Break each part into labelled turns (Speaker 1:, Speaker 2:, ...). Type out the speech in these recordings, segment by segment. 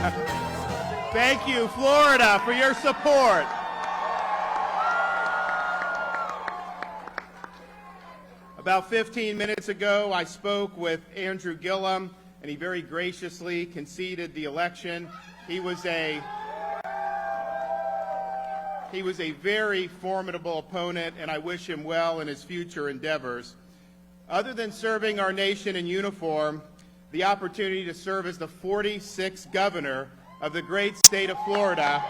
Speaker 1: Thank you, Florida, for your support. About 15 minutes ago, I spoke with Andrew Gillum, and he very graciously conceded the election. He was a very formidable opponent, and I wish him well in his future endeavors. Other than serving our nation in uniform, the opportunity to serve as the 46th governor of the great state of Florida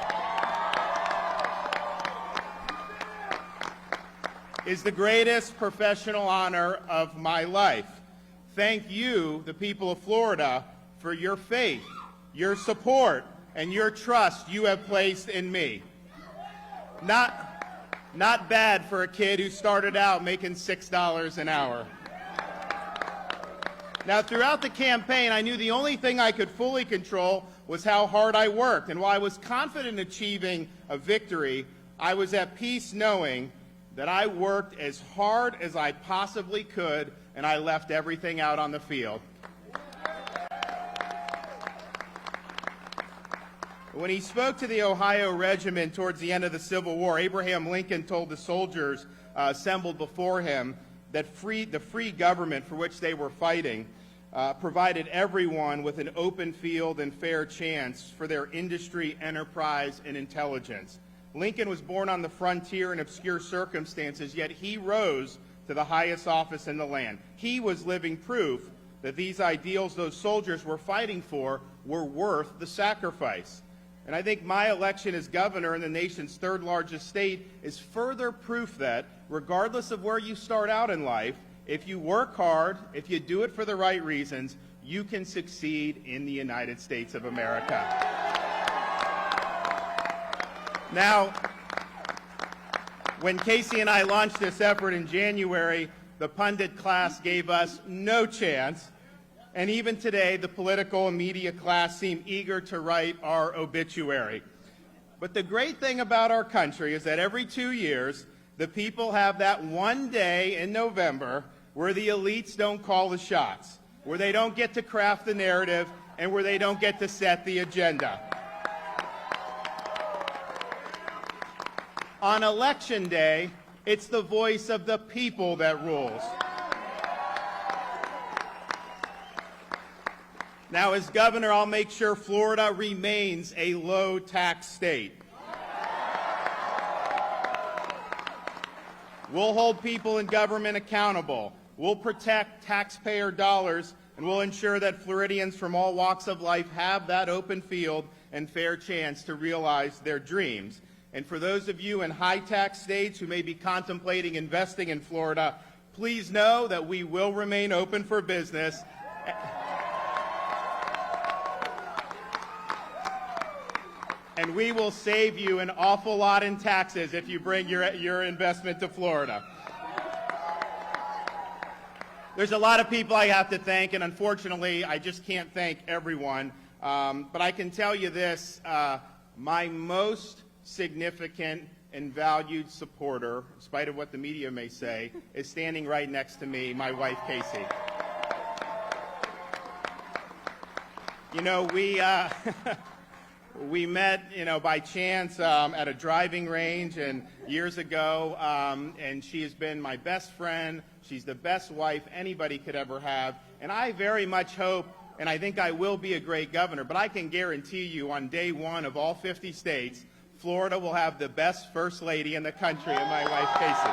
Speaker 1: is the greatest professional honor of my life. Thank you, the people of Florida, for your faith, your support, and your trust you have placed in me. Not bad for a kid who started out making $6 an hour. Now, throughout the campaign, I knew the only thing I could fully control was how hard I worked. And while I was confident in achieving a victory, I was at peace knowing that I worked as hard as I possibly could, and I left everything out on the field. When he spoke to the Ohio Regiment towards the end of the Civil War, Abraham Lincoln told the soldiers assembled before him that the free government for which they were fighting provided everyone with an open field and fair chance for their industry, enterprise, and intelligence. Lincoln was born on the frontier in obscure circumstances, yet he rose to the highest office in the land. He was living proof that these ideals those soldiers were fighting for were worth the sacrifice. And I think my election as governor in the nation's third largest state is further proof that, regardless of where you start out in life, if you work hard, if you do it for the right reasons, you can succeed in the United States of America. Now, when Casey and I launched this effort in January, the pundit class gave us no chance. And even today, the political and media class seem eager to write our obituary. But the great thing about our country is that every 2 years, the people have that one day in November where the elites don't call the shots, where they don't get to craft the narrative, and where they don't get to set the agenda. On Election Day, it's the voice of the people that rules. Now, as governor, I'll make sure Florida remains a low-tax state. We'll hold people in government accountable. We'll protect taxpayer dollars, and we'll ensure that Floridians from all walks of life have that open field and fair chance to realize their dreams. And for those of you in high-tax states who may be contemplating investing in Florida, please know that we will remain open for business. And we will save you an awful lot in taxes if you bring your investment to Florida. There's a lot of people I have to thank, and unfortunately, I just can't thank everyone. But I can tell you this, my most significant and valued supporter, in spite of what the media may say, is standing right next to me, my wife, Casey. You know, we met, by chance at a driving range and years ago, and she has been my best friend. She's the best wife anybody could ever have, and I very much hope, and I think I will be a great governor, but I can guarantee you on day one of all 50 states, Florida will have the best first lady in the country, and my wife, Casey.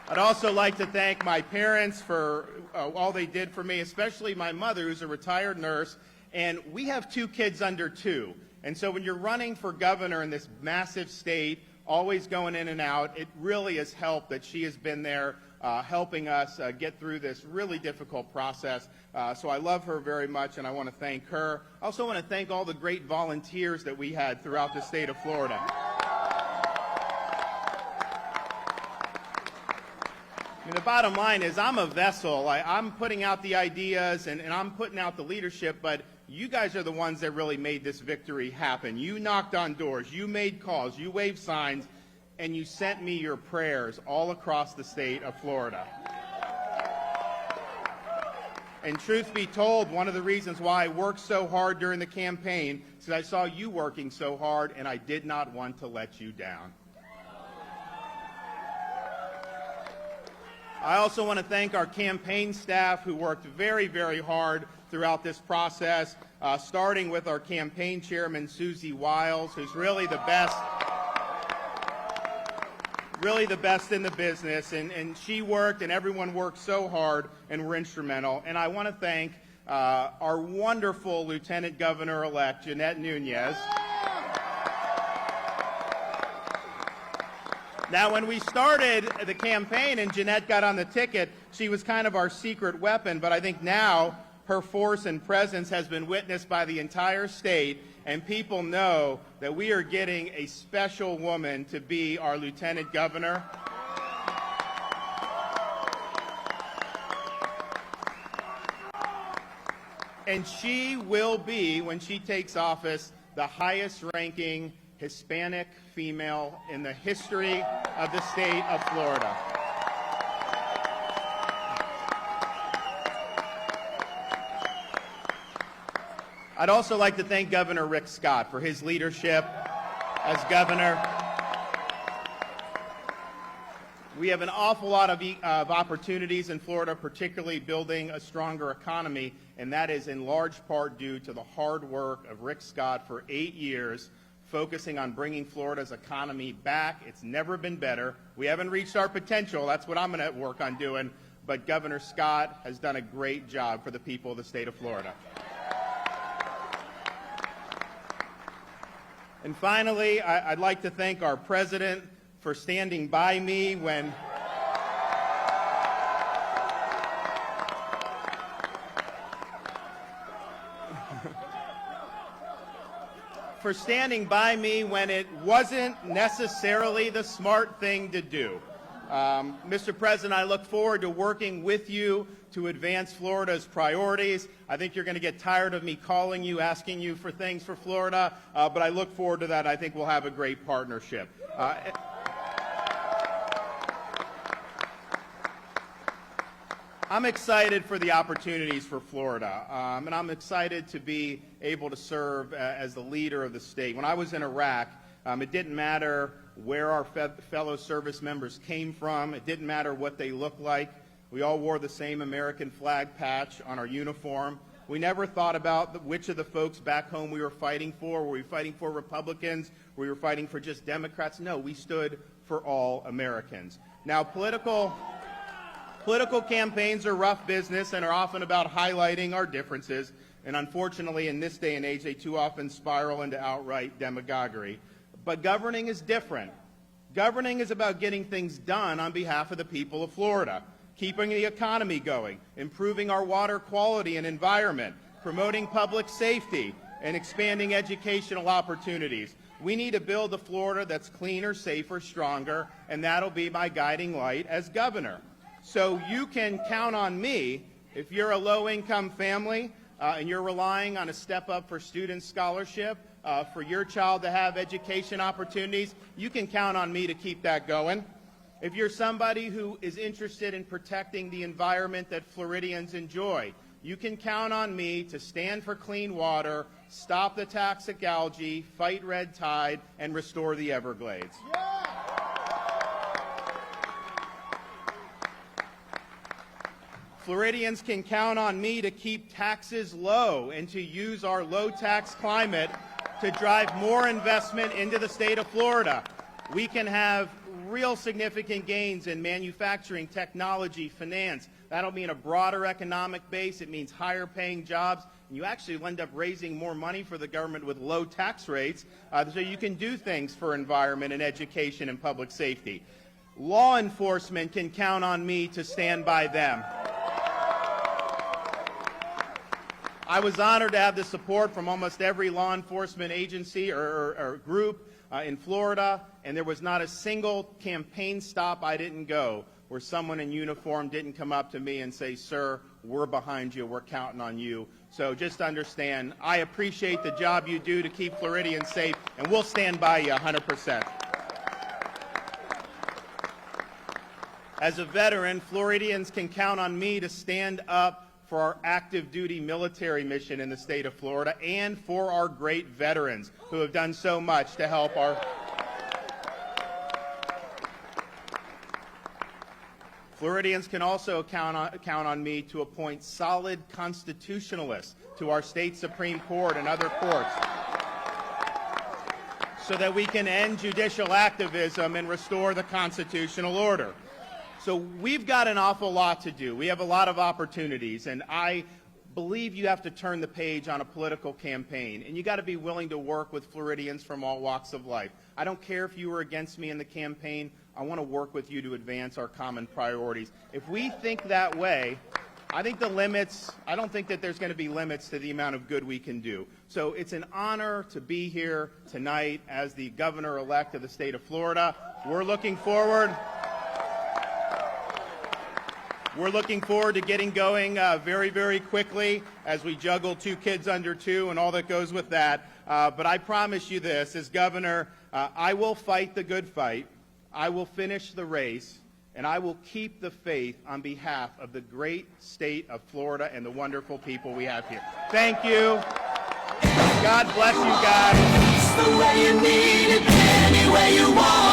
Speaker 1: I'd also like to thank my parents for all they did for me, especially my mother, who's a retired nurse, and we have 2 kids under 2. And so when you're running for governor in this massive state, always going in and out, it really has helped that she has been there helping us get through this really difficult process. So I love her very much, and I want to thank her. I also want to thank all the great volunteers that we had throughout the state of Florida. I mean, the bottom line is I'm a vessel. I'm putting out the ideas and I'm putting out the leadership, but you guys are the ones that really made this victory happen. You knocked on doors, you made calls, you waved signs, and you sent me your prayers all across the state of Florida. And truth be told, one of the reasons why I worked so hard during the campaign is I saw you working so hard, and I did not want to let you down. I also want to thank our campaign staff who worked very, very hard throughout this process, starting with our campaign chairman, Susie Wiles, who's really the best in the business, and she worked and everyone worked so hard and were instrumental. And I want to thank our wonderful Lieutenant Governor-elect, Jeanette Nunez. Now, when we started the campaign and Jeanette got on the ticket, she was kind of our secret weapon, but I think now her force and presence has been witnessed by the entire state, and people know that we are getting a special woman to be our lieutenant governor. And she will be, when she takes office, the highest-ranking Hispanic female in the history of the state of Florida. I'd also like to thank Governor Rick Scott for his leadership as governor. We have an awful lot of opportunities in Florida, particularly building a stronger economy, and that is in large part due to the hard work of Rick Scott for 8 years, focusing on bringing Florida's economy back. It's never been better. We haven't reached our potential. That's what I'm going to work on doing. But Governor Scott has done a great job for the people of the state of Florida. And finally, I'd like to thank our president for standing by me when it wasn't necessarily the smart thing to do. Mr. President, I look forward to working with you to advance Florida's priorities. I think you're going to get tired of me calling you, asking you for things for Florida, but I look forward to that. I think we'll have a great partnership. I'm excited for the opportunities for Florida, and I'm excited to be able to serve as the leader of the state. When I was in Iraq, it didn't matter where our fellow service members came from. It didn't matter what they looked like. We all wore the same American flag patch on our uniform. We never thought about which of the folks back home we were fighting for. Were we fighting for Republicans? Were we fighting for just Democrats? No, we stood for all Americans. Now, political campaigns are rough business and are often about highlighting our differences. And unfortunately, in this day and age, they too often spiral into outright demagoguery. But governing is different. Governing is about getting things done on behalf of the people of Florida, keeping the economy going, improving our water quality and environment, promoting public safety, and expanding educational opportunities. We need to build a Florida that's cleaner, safer, stronger, and that'll be my guiding light as governor. So you can count on me if you're a low-income family and you're relying on a step up for student scholarship, for your child to have education opportunities, you can count on me to keep that going. If you're somebody who is interested in protecting the environment that Floridians enjoy, you can count on me to stand for clean water, stop the toxic algae, fight red tide, and restore the Everglades. Floridians can count on me to keep taxes low and to use our low-tax climate to drive more investment into the state of Florida. We can have real significant gains in manufacturing, technology, finance. That'll mean a broader economic base. It means higher paying jobs. And you actually will end up raising more money for the government with low tax rates, so you can do things for environment and education and public safety. Law enforcement can count on me to stand by them. I was honored to have the support from almost every law enforcement agency or group in Florida, and there was not a single campaign stop I didn't go where someone in uniform didn't come up to me and say, "Sir, we're behind you, we're counting on you." So just understand, I appreciate the job you do to keep Floridians safe, and we'll stand by you 100%. As a veteran, Floridians can count on me to stand up for our active duty military mission in the state of Florida, and for our great veterans who have done so much to help our Floridians can also count on me to appoint solid constitutionalists to our state Supreme Court and other courts so that we can end judicial activism and restore the constitutional order. So we've got an awful lot to do. We have a lot of opportunities, and I believe you have to turn the page on a political campaign, and you got to be willing to work with Floridians from all walks of life. I don't care if you were against me in the campaign. I want to work with you to advance our common priorities. If we think that way, I don't think that there's going to be limits to the amount of good we can do. So it's an honor to be here tonight as the governor-elect of the state of Florida. We're looking forward to getting going very, very quickly as we juggle 2 kids under 2 and all that goes with that. But I promise you this, as governor, I will fight the good fight. I will finish the race, and I will keep the faith on behalf of the great state of Florida and the wonderful people we have here. Thank you. God bless you guys.
Speaker 2: It's the way you need it, any way you want.